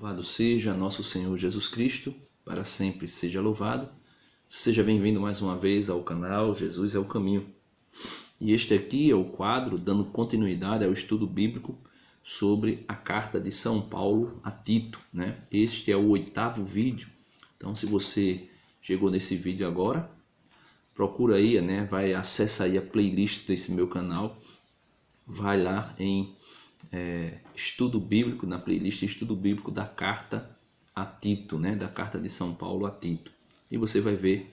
Louvado seja nosso Senhor Jesus Cristo, para sempre seja louvado. Seja bem-vindo mais uma vez ao canal Jesus é o Caminho. E este aqui é o quadro dando continuidade ao estudo bíblico sobre a carta de São Paulo a Tito, né? Este é o 8º vídeo. Então, se você chegou nesse vídeo agora, procura aí, né? Acessa aí a playlist desse meu canal. Vai lá em estudo bíblico, na playlist estudo bíblico da carta a Tito, né? Da carta de São Paulo a Tito. E você vai ver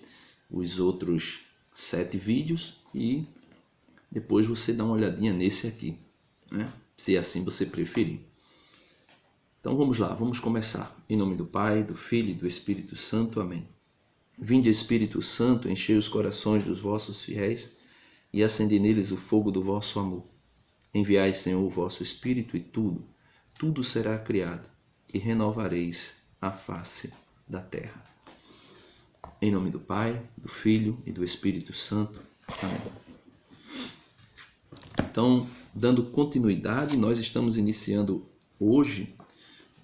os outros 7 vídeos e depois você dá uma olhadinha nesse aqui, né? Se assim você preferir. Então vamos lá, vamos começar. Em nome do Pai, do Filho e do Espírito Santo. Amém. Vinde, Espírito Santo, enchei os corações dos vossos fiéis e acendei neles o fogo do vosso amor. Enviai, Senhor, o vosso Espírito e tudo será criado e renovareis a face da terra. Em nome do Pai, do Filho e do Espírito Santo. Amém. Então, dando continuidade, nós estamos iniciando hoje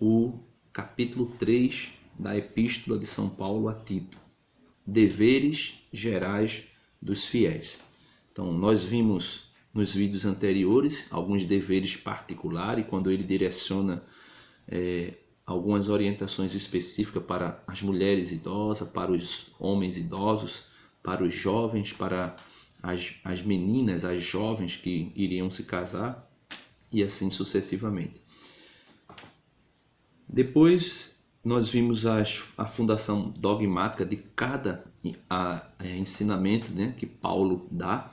o capítulo 3 da Epístola de São Paulo a Tito. Deveres gerais dos fiéis. Então, nós vimos nos vídeos anteriores alguns deveres particulares, quando ele direciona algumas orientações específicas para as mulheres idosas, para os homens idosos, para os jovens, para as meninas, as jovens que iriam se casar e assim sucessivamente. Depois nós vimos a fundação dogmática de cada ensinamento, né, que Paulo dá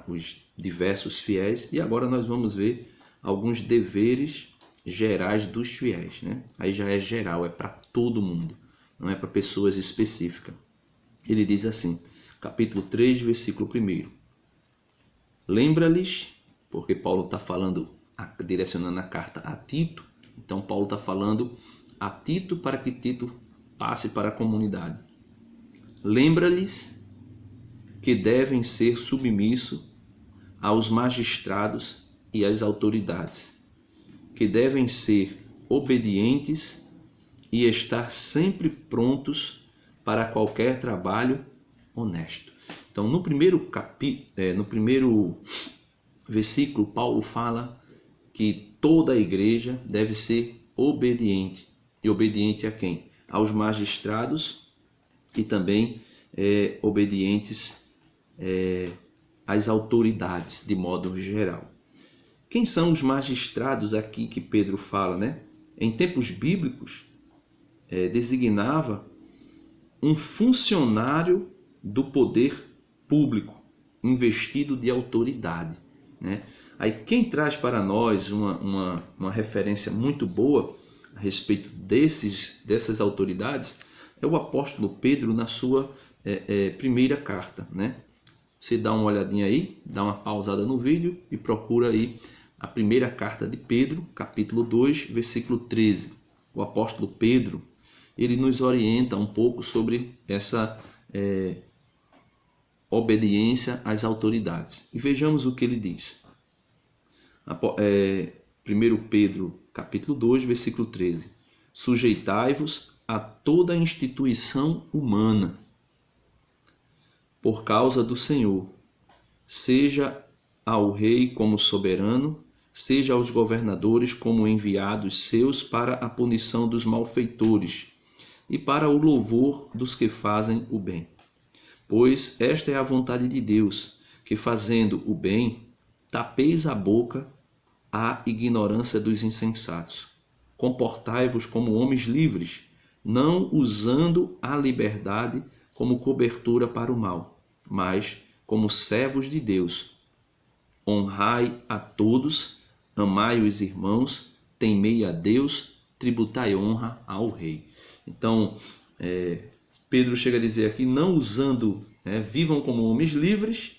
os diversos fiéis, e agora nós vamos ver alguns deveres gerais dos fiéis, né? Aí já é geral, é para todo mundo, não é para pessoas específicas. Ele diz assim, capítulo 3, versículo 1: lembra-lhes, porque Paulo está falando, direcionando a carta a Tito, então Paulo está falando a Tito para que Tito passe para a comunidade. Lembra-lhes que devem ser submissos aos magistrados e às autoridades, que devem ser obedientes e estar sempre prontos para qualquer trabalho honesto. Então, no primeiro versículo, Paulo fala que toda a igreja deve ser obediente. E obediente a quem? Aos magistrados e também obedientes às autoridades, de modo geral. Quem são os magistrados aqui que Pedro fala, né? Em tempos bíblicos, designava um funcionário do poder público, investido de autoridade, né? Aí quem traz para nós uma referência muito boa a respeito dessas autoridades é o apóstolo Pedro na sua primeira carta, né? Você dá uma olhadinha aí, dá uma pausada no vídeo e procura aí a primeira carta de Pedro, capítulo 2, versículo 13. O apóstolo Pedro, ele nos orienta um pouco sobre essa obediência às autoridades. E vejamos o que ele diz. 1 Pedro, capítulo 2, versículo 13. Sujeitai-vos a toda instituição humana, por causa do Senhor, seja ao rei como soberano, seja aos governadores como enviados seus para a punição dos malfeitores e para o louvor dos que fazem o bem. Pois esta é a vontade de Deus, que fazendo o bem, tapeis a boca à ignorância dos insensatos. Comportai-vos como homens livres, não usando a liberdade como cobertura para o mal, mas como servos de Deus. Honrai a todos, amai os irmãos, temei a Deus, tributai honra ao rei. Então, Pedro chega a dizer aqui, não usando, vivam como homens livres,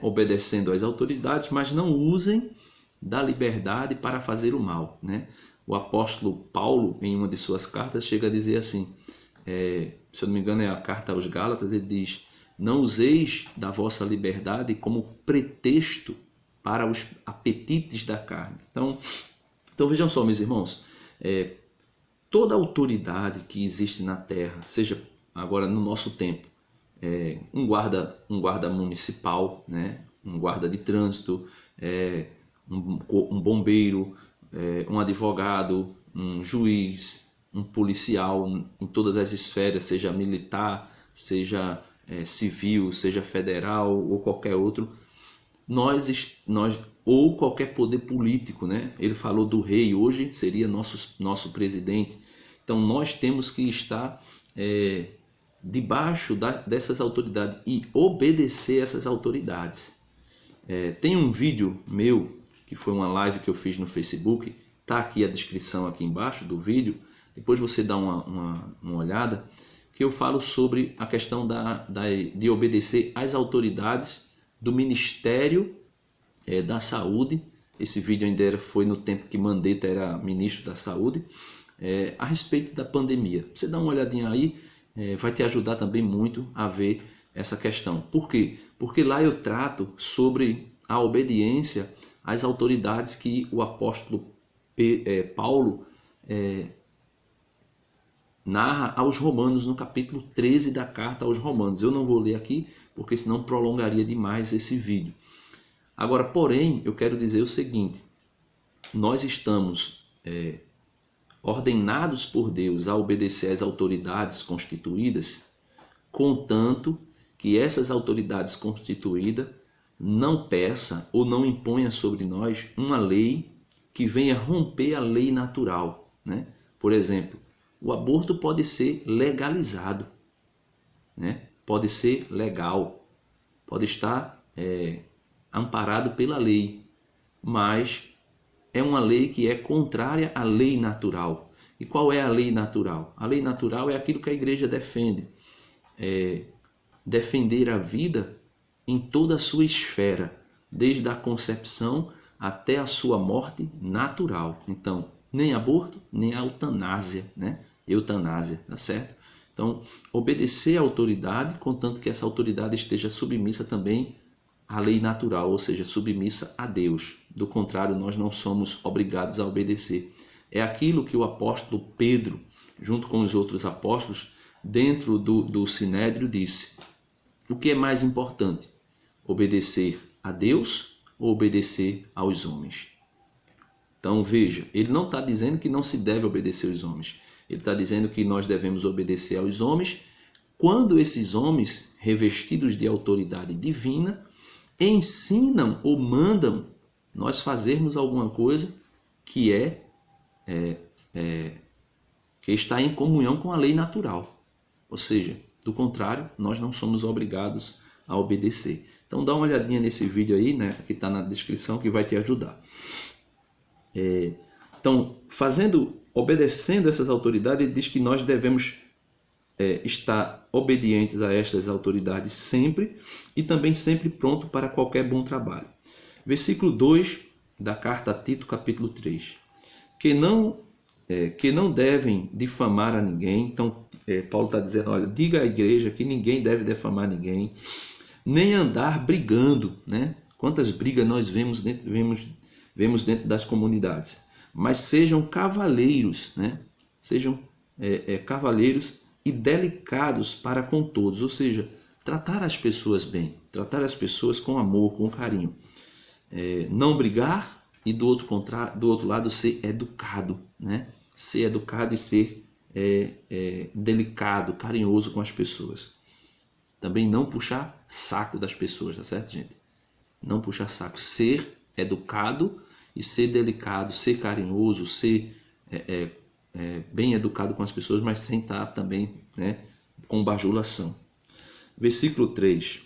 obedecendo às autoridades, mas não usem da liberdade para fazer o mal, né? O apóstolo Paulo, em uma de suas cartas, chega a dizer assim, se eu não me engano é a carta aos Gálatas, ele diz, não useis da vossa liberdade como pretexto para os apetites da carne. Então vejam só, meus irmãos, Toda autoridade que existe na terra, seja agora no nosso tempo, um guarda municipal, né? Um guarda de trânsito, um bombeiro, um advogado, um juiz, um policial em todas as esferas, seja militar, seja civil, seja federal ou qualquer outro, nós ou qualquer poder político, né? Ele falou do rei, hoje seria nosso presidente. Então nós temos que estar debaixo dessas autoridades e obedecer essas autoridades. Tem um vídeo meu, que foi uma live que eu fiz no Facebook, tá aqui a descrição aqui embaixo do vídeo, depois você dá uma olhada, que eu falo sobre a questão de obedecer às autoridades do Ministério da Saúde. Esse vídeo ainda foi no tempo que Mandetta era ministro da Saúde, a respeito da pandemia. Você dá uma olhadinha aí, vai te ajudar também muito a ver essa questão. Por quê? Porque lá eu trato sobre a obediência às autoridades que o apóstolo Paulo narra aos Romanos no capítulo 13 da carta aos Romanos. Eu não vou ler aqui, porque senão prolongaria demais esse vídeo. Agora, porém, eu quero dizer o seguinte: nós estamos ordenados por Deus a obedecer às autoridades constituídas, contanto que essas autoridades constituídas não peça ou não imponha sobre nós uma lei que venha romper a lei natural, né? Por exemplo, o aborto pode ser legalizado, né? Pode ser legal, pode estar amparado pela lei, mas é uma lei que é contrária à lei natural. E qual é a lei natural? A lei natural é aquilo que a igreja defende, defender a vida em toda a sua esfera, desde a concepção até a sua morte natural. Então, nem aborto, nem a eutanásia, né? Eutanásia, tá certo? Então, obedecer à autoridade, contanto que essa autoridade esteja submissa também à lei natural, ou seja, submissa a Deus. Do contrário, nós não somos obrigados a obedecer. É aquilo que o apóstolo Pedro, junto com os outros apóstolos, dentro do Sinédrio, disse: o que é mais importante? Obedecer a Deus ou obedecer aos homens? Então veja, ele não está dizendo que não se deve obedecer aos homens. Ele está dizendo que nós devemos obedecer aos homens quando esses homens, revestidos de autoridade divina, ensinam ou mandam nós fazermos alguma coisa que que está em comunhão com a lei natural. Ou seja, do contrário, nós não somos obrigados a obedecer. Então dá uma olhadinha nesse vídeo aí, né, que está na descrição, que vai te ajudar. Então, obedecendo essas autoridades, ele diz que nós devemos estar obedientes a estas autoridades sempre e também sempre pronto para qualquer bom trabalho. Versículo 2 da carta a Tito, capítulo 3. Que não devem difamar a ninguém. Então, Paulo está dizendo, olha, diga à igreja que ninguém deve difamar ninguém, nem andar brigando, né? Quantas brigas nós vemos dentro das comunidades. Mas sejam cavalheiros, né? Sejam cavalheiros e delicados para com todos, ou seja, tratar as pessoas bem, tratar as pessoas com amor, com carinho. Não brigar e do outro lado ser educado, né? Ser educado e ser delicado, carinhoso com as pessoas. Também não puxar saco das pessoas, tá certo, gente? Não puxar saco, ser educado e ser delicado, ser carinhoso, ser bem educado com as pessoas, mas sem estar também, né, com bajulação. Versículo 3.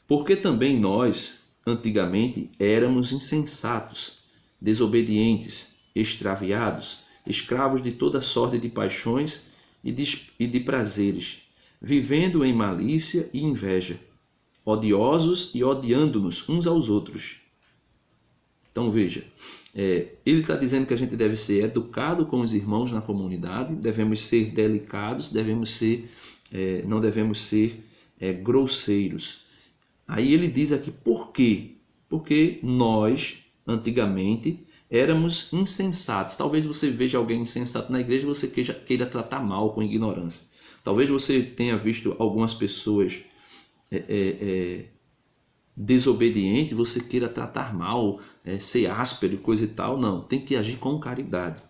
Porque também nós, antigamente, éramos insensatos, desobedientes, extraviados, escravos de toda sorte de paixões e de prazeres, vivendo em malícia e inveja, odiosos e odiando-nos uns aos outros. Então veja, ele está dizendo que a gente deve ser educado com os irmãos na comunidade, devemos ser delicados, não devemos ser grosseiros. Aí ele diz aqui por quê? Porque nós, antigamente, éramos insensatos. Talvez você veja alguém insensato na igreja e você queira tratar mal, com ignorância. Talvez você tenha visto algumas pessoas desobedientes, você queira tratar mal, ser áspero e coisa e tal. Não, tem que agir com caridade.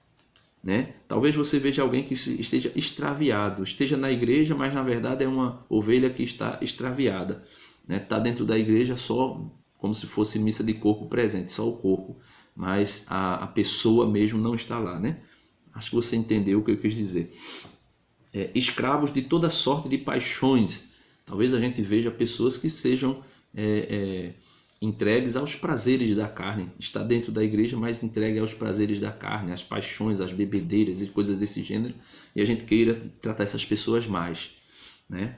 Né? Talvez você veja alguém que esteja extraviado, esteja na igreja, mas na verdade é uma ovelha que está extraviada. Está dentro da igreja só como se fosse missa de corpo presente, só o corpo, mas a pessoa mesmo não está lá. Né? Acho que você entendeu o que eu quis dizer. Escravos de toda sorte de paixões. Talvez a gente veja pessoas que sejam entregues aos prazeres da carne. Está dentro da igreja, mas entregue aos prazeres da carne, às paixões, às bebedeiras e coisas desse gênero, e a gente queira tratar essas pessoas mais. Né?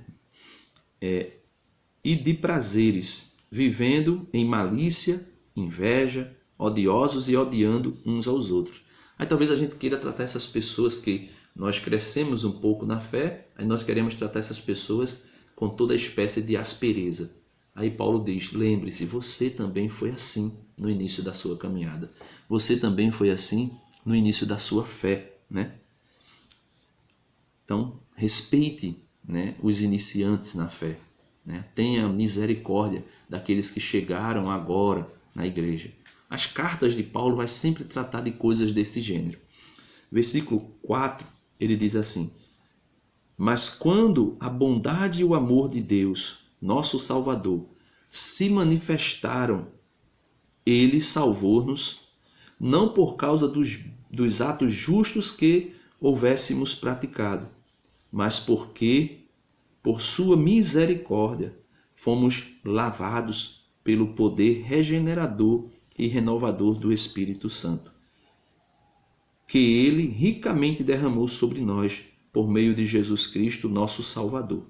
E de prazeres, vivendo em malícia, inveja, odiosos e odiando uns aos outros. Aí talvez a gente queira tratar essas pessoas que nós crescemos um pouco na fé, aí nós queremos tratar essas pessoas com toda espécie de aspereza. Aí Paulo diz, lembre-se, você também foi assim no início da sua caminhada. Você também foi assim no início da sua fé. Né? Então, respeite, né, os iniciantes na fé. Né? Tenha misericórdia daqueles que chegaram agora na igreja. As cartas de Paulo vai sempre tratar de coisas desse gênero. Versículo 4, ele diz assim, mas quando a bondade e o amor de Deus, nosso Salvador, se manifestaram, ele salvou-nos, não por causa dos atos justos que houvéssemos praticado, mas porque, por sua misericórdia, fomos lavados pelo poder regenerador e renovador do Espírito Santo, que ele ricamente derramou sobre nós por meio de Jesus Cristo, nosso Salvador,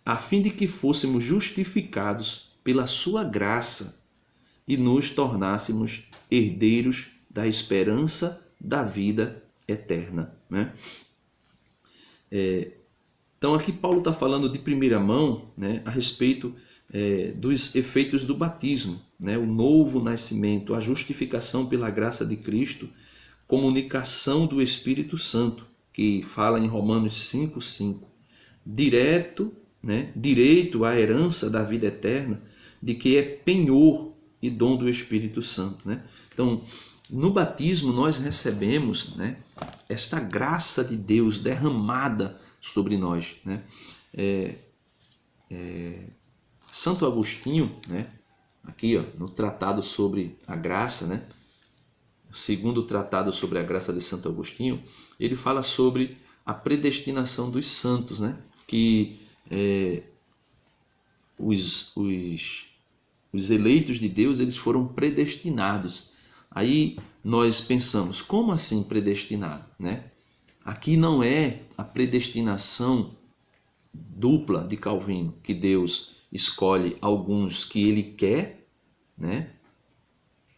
a fim de que fôssemos justificados pela sua graça e nos tornássemos herdeiros da esperança da vida eterna. Né? Então aqui Paulo está falando de primeira mão, né, a respeito dos efeitos do batismo, né, o novo nascimento, a justificação pela graça de Cristo, comunicação do Espírito Santo, que fala em Romanos 5:5, direito à herança da vida eterna, de que é penhor e dom do Espírito Santo. Né? Então, no batismo nós recebemos, né, esta graça de Deus derramada sobre nós. Né? Santo Agostinho, né, aqui no tratado sobre a graça, né, o segundo tratado sobre a graça de Santo Agostinho, ele fala sobre a predestinação dos santos, né, que os eleitos de Deus, eles foram predestinados. Aí nós pensamos, como assim predestinado? Né? Aqui não é a predestinação dupla de Calvino, que Deus escolhe alguns que ele quer, né,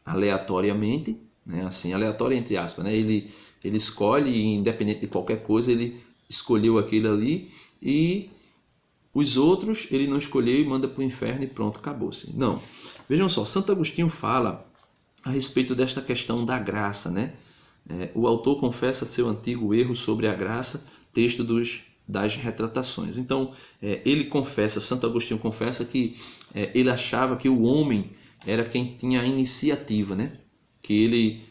aleatoriamente, né, assim, aleatório entre aspas, né, ele escolhe, independente de qualquer coisa, ele escolheu aquele ali, e os outros ele não escolheu e manda para o inferno e pronto, acabou-se. Não, vejam só, Santo Agostinho fala a respeito desta questão da graça, né? O autor confessa seu antigo erro sobre a graça, texto das retratações. Então, ele confessa, Santo Agostinho confessa que ele achava que o homem era quem tinha a iniciativa, né? Que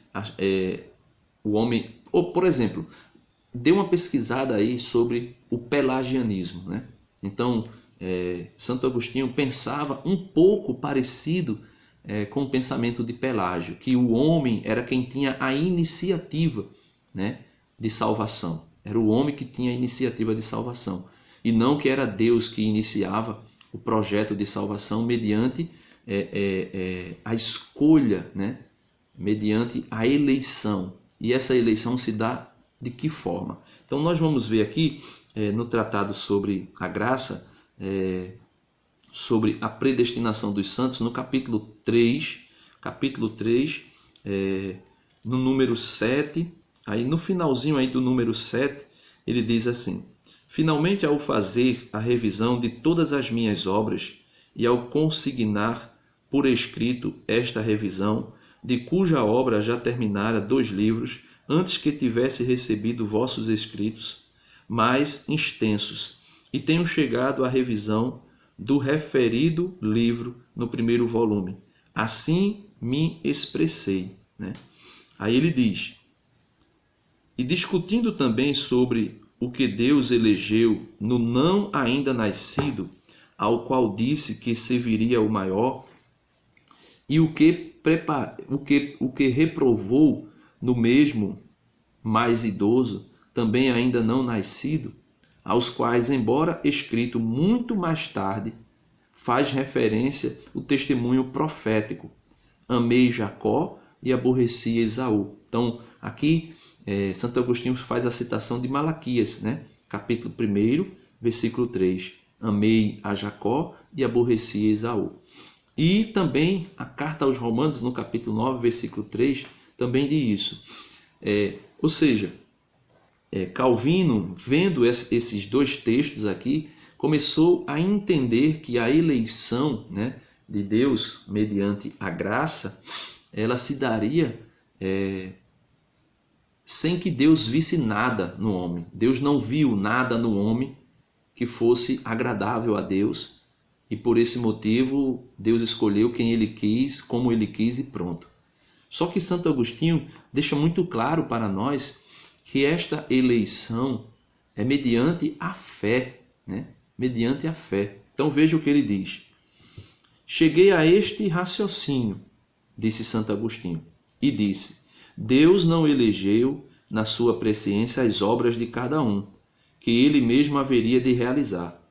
o homem, ou por exemplo, dê uma pesquisada aí sobre o pelagianismo, né? Então, Santo Agostinho pensava um pouco parecido com o pensamento de Pelágio, que o homem era quem tinha a iniciativa, né, de salvação. Era o homem que tinha a iniciativa de salvação. E não que era Deus que iniciava o projeto de salvação mediante a escolha, né, mediante a eleição. E essa eleição se dá de que forma? Então nós vamos ver aqui no tratado sobre a graça, sobre a predestinação dos santos, no capítulo 3, no número 7, aí no finalzinho aí do número 7, ele diz assim: finalmente, ao fazer a revisão de todas as minhas obras e ao consignar por escrito esta revisão, de cuja obra já terminara 2 livros, antes que tivesse recebido vossos escritos mais extensos, e tenho chegado à revisão do referido livro no primeiro volume. Assim me expressei. Né? Aí ele diz, e discutindo também sobre o que Deus elegeu no não ainda nascido, ao qual disse que serviria o maior, e o que reprovou no mesmo mais idoso, também ainda não nascido, aos quais, embora escrito muito mais tarde, faz referência o testemunho profético. Amei Jacó e aborreci Esaú. Então, aqui Santo Agostinho faz a citação de Malaquias, né? Capítulo 1, versículo 3. Amei a Jacó e aborreci Esaú. E também a carta aos Romanos, no capítulo 9, versículo 3, também diz isso. Ou seja, Calvino, vendo esses 2 textos aqui, começou a entender que a eleição, né, de Deus mediante a graça, ela se daria sem que Deus visse nada no homem. Deus não viu nada no homem que fosse agradável a Deus, e por esse motivo Deus escolheu quem ele quis, como ele quis e pronto. Só que Santo Agostinho deixa muito claro para nós que esta eleição é mediante a fé, né? Mediante a fé. Então veja o que ele diz. Cheguei a este raciocínio, disse Santo Agostinho, e disse, Deus não elegeu na sua presciência as obras de cada um, que ele mesmo haveria de realizar,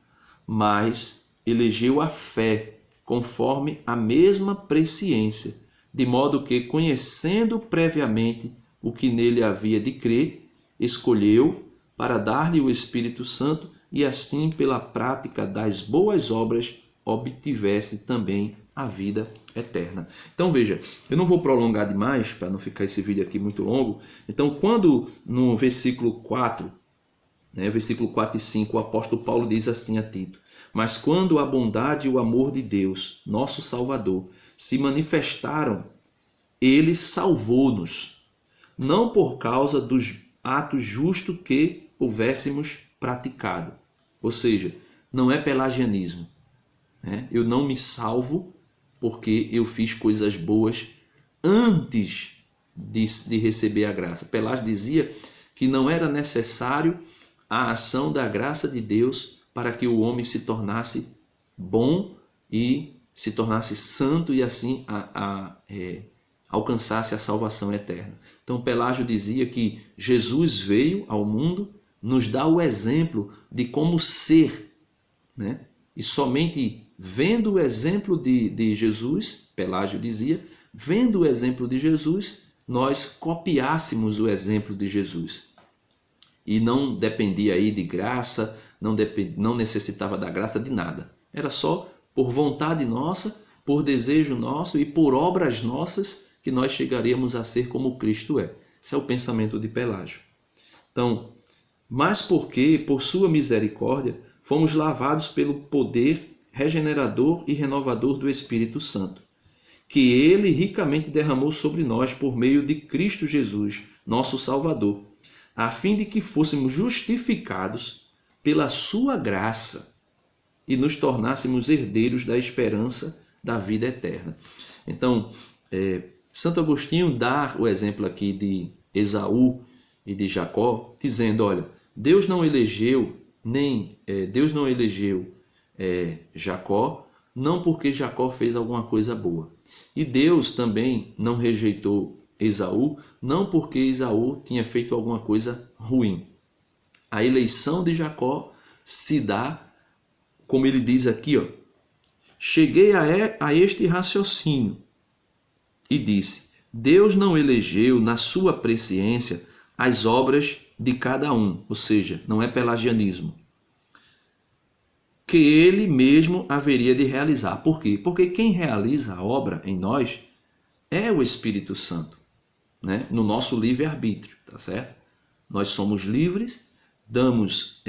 mas elegeu a fé, conforme a mesma presciência, de modo que, conhecendo previamente o que nele havia de crer, escolheu para dar-lhe o Espírito Santo e assim, pela prática das boas obras, obtivesse também a vida eterna. Então veja, eu não vou prolongar demais para não ficar esse vídeo aqui muito longo. Então quando no versículo 4, versículo 4 e 5, o apóstolo Paulo diz assim a Tito, mas quando a bondade e o amor de Deus, nosso Salvador, se manifestaram, ele salvou-nos, não por causa dos atos justos que houvéssemos praticado. Ou seja, não é pelagianismo. Eu não me salvo porque eu fiz coisas boas antes de receber a graça. Pelágio dizia que não era necessário a ação da graça de Deus para que o homem se tornasse bom e se tornasse santo e assim alcançasse a salvação eterna. Então Pelágio dizia que Jesus veio ao mundo nos dá o exemplo de como ser, né? E somente vendo o exemplo de Jesus, Pelágio dizia, vendo o exemplo de Jesus, nós copiássemos o exemplo de Jesus. E não dependia aí de graça, não necessitava da graça de nada. Era só por vontade nossa, por desejo nosso e por obras nossas que nós chegaríamos a ser como Cristo é. Esse é o pensamento de Pelágio. Então, mas porque, por sua misericórdia, fomos lavados pelo poder regenerador e renovador do Espírito Santo, que ele ricamente derramou sobre nós por meio de Cristo Jesus, nosso Salvador, a fim de que fôssemos justificados pela sua graça e nos tornássemos herdeiros da esperança da vida eterna. Então, Santo Agostinho dá o exemplo aqui de Esaú e de Jacó, dizendo, olha, Deus não elegeu Jacó, não porque Jacó fez alguma coisa boa. E Deus também não rejeitou Esaú, não porque Esaú tinha feito alguma coisa ruim. A eleição de Jacó se dá, como ele diz aqui, cheguei a este raciocínio e disse, Deus não elegeu na sua presciência as obras de cada um, ou seja, não é pelagianismo, que ele mesmo haveria de realizar. Por quê? Porque quem realiza a obra em nós é o Espírito Santo, né? No nosso livre-arbítrio, tá certo? Nós somos livres, damos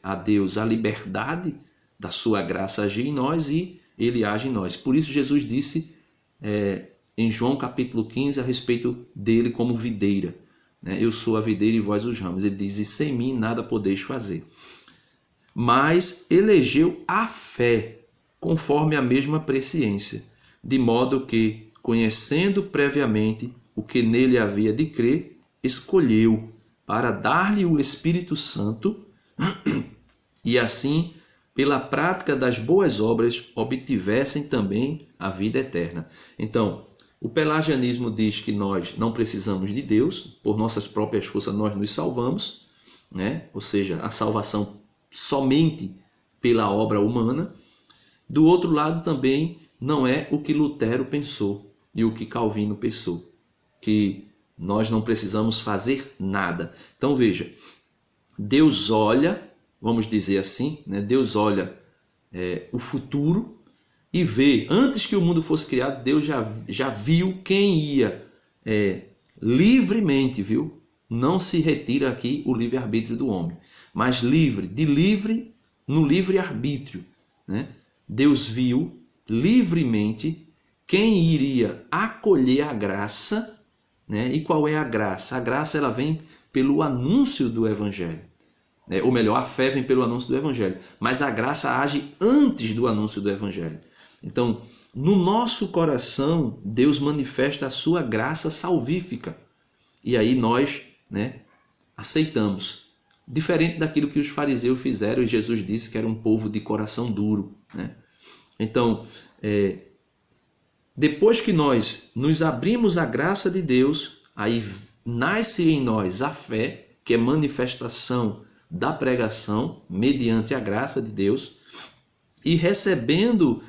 a Deus a liberdade da sua graça agir em nós e ele age em nós. Por isso Jesus disse em João capítulo 15 a respeito dele como videira. Né? Eu sou a videira e vós os ramos. Ele diz, e sem mim nada podeis fazer. Mas elegeu a fé, conforme a mesma presciência, de modo que, conhecendo previamente o que nele havia de crer, escolheu para dar-lhe o Espírito Santo e assim, pela prática das boas obras, obtivessem também a vida eterna. Então, o pelagianismo diz que nós não precisamos de Deus, por nossas próprias forças nós nos salvamos, né? Ou seja, a salvação somente pela obra humana. Do outro lado também não é o que Lutero pensou e o que Calvino pensou, que nós não precisamos fazer nada. Então veja, Deus olha, vamos dizer assim, né? Deus olha o futuro e vê, antes que o mundo fosse criado, Deus já viu quem ia livremente, viu? Não se retira aqui o livre-arbítrio do homem, mas livre, no livre-arbítrio, né? Deus viu livremente quem iria acolher a graça, né? E qual é a graça? A graça ela vem pelo anúncio do Evangelho. Ou melhor, a fé vem pelo anúncio do Evangelho, mas a graça age antes do anúncio do Evangelho. Então, no nosso coração, Deus manifesta a sua graça salvífica. E aí nós, né, aceitamos. Diferente daquilo que os fariseus fizeram, e Jesus disse que era um povo de coração duro. Né? Então, depois que nós nos abrimos à graça de Deus, aí nasce em nós a fé, que é manifestação da pregação mediante a graça de Deus, e recebendo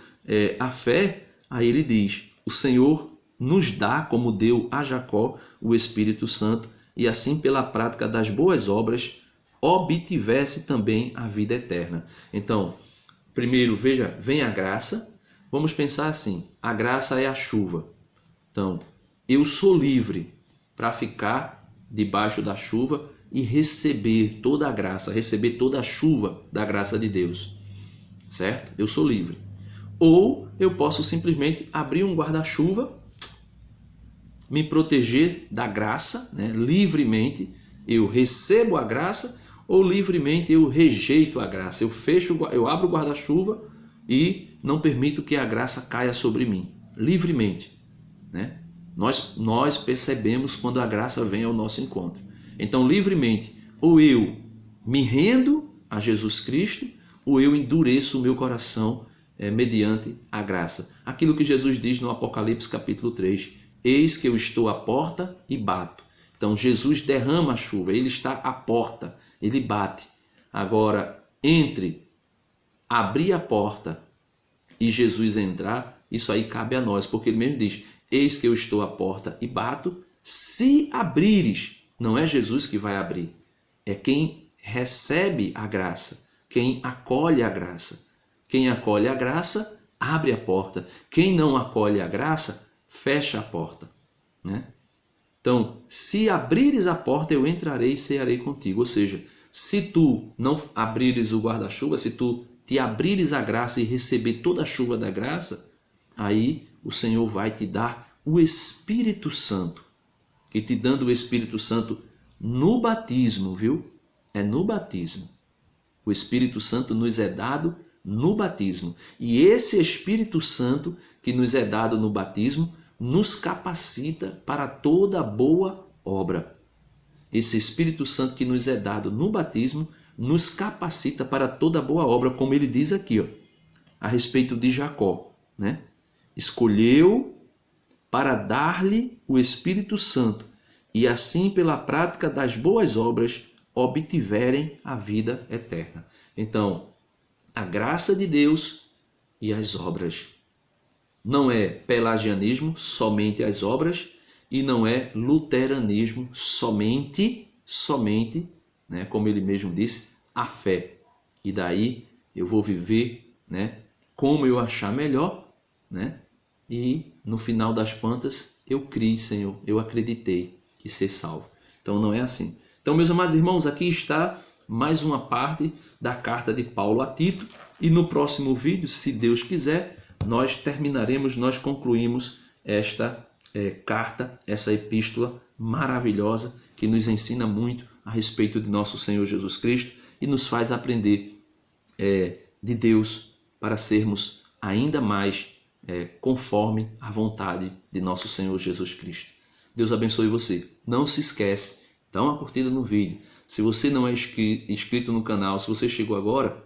a fé, aí ele diz, o Senhor nos dá, como deu a Jacó, o Espírito Santo, e assim pela prática das boas obras, obtivesse também a vida eterna. Então, primeiro, veja, vem a graça, vamos pensar assim, a graça é a chuva. Então, eu sou livre para ficar debaixo da chuva e receber toda a graça, receber toda a chuva da graça de Deus, certo? Eu sou livre. Ou eu posso simplesmente abrir um guarda-chuva, me proteger da graça, né? Livremente eu recebo a graça, ou livremente eu rejeito a graça. Eu abro o guarda-chuva e não permito que a graça caia sobre mim, livremente, né? Nós percebemos quando a graça vem ao nosso encontro. Então, livremente, ou eu me rendo a Jesus Cristo, ou eu endureço o meu coração mediante a graça. Aquilo que Jesus diz no Apocalipse capítulo 3, eis que eu estou à porta e bato. Então, Jesus derrama a chuva, ele está à porta, ele bate. Agora, entre abrir a porta e Jesus entrar, isso aí cabe a nós, porque ele mesmo diz, eis que eu estou à porta e bato, se abrires. Não é Jesus que vai abrir, é quem recebe a graça, quem acolhe a graça. Quem acolhe a graça, abre a porta. Quem não acolhe a graça, fecha a porta. Né? Então, se abrires a porta, eu entrarei e cearei contigo. Ou seja, se tu não abrires o guarda-chuva, se tu te abrires a graça e receber toda a chuva da graça, aí o Senhor vai te dar o Espírito Santo. E te dando o Espírito Santo no batismo, viu? É no batismo. O Espírito Santo nos é dado no batismo. E esse Espírito Santo que nos é dado no batismo nos capacita para toda boa obra. Esse Espírito Santo que nos é dado no batismo nos capacita para toda boa obra, como ele diz aqui, ó, a respeito de Jacó, né? Escolheu para dar-lhe o Espírito Santo, e assim pela prática das boas obras obtiverem a vida eterna. Então, a graça de Deus e as obras. Não é pelagianismo, somente as obras, e não é luteranismo, somente, né, como ele mesmo disse, a fé. E daí eu vou viver, né, como eu achar melhor, né? E no final das contas, eu criei, Senhor, eu acreditei que ser salvo. Então não é assim. Então, meus amados irmãos, aqui está mais uma parte da carta de Paulo a Tito. E no próximo vídeo, se Deus quiser, nós concluímos esta carta, essa epístola maravilhosa que nos ensina muito a respeito de nosso Senhor Jesus Cristo e nos faz aprender de Deus para sermos ainda mais conforme a vontade de nosso Senhor Jesus Cristo. Deus abençoe você. Não se esquece, dá uma curtida no vídeo. Se você não é inscrito no canal, se você chegou agora,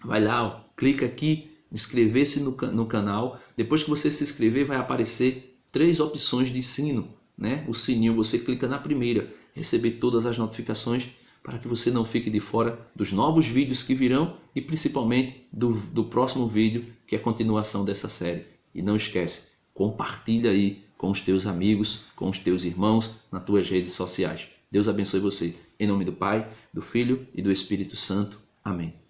vai lá, ó, clica aqui, inscrever-se no canal. Depois que você se inscrever, vai aparecer 3 opções de sino, né? O sininho, você clica na primeira, receber todas as notificações para que você não fique de fora dos novos vídeos que virão e principalmente do próximo vídeo, que é a continuação dessa série. E não esquece, compartilha aí com os teus amigos, com os teus irmãos, nas tuas redes sociais. Deus abençoe você. Em nome do Pai, do Filho e do Espírito Santo. Amém.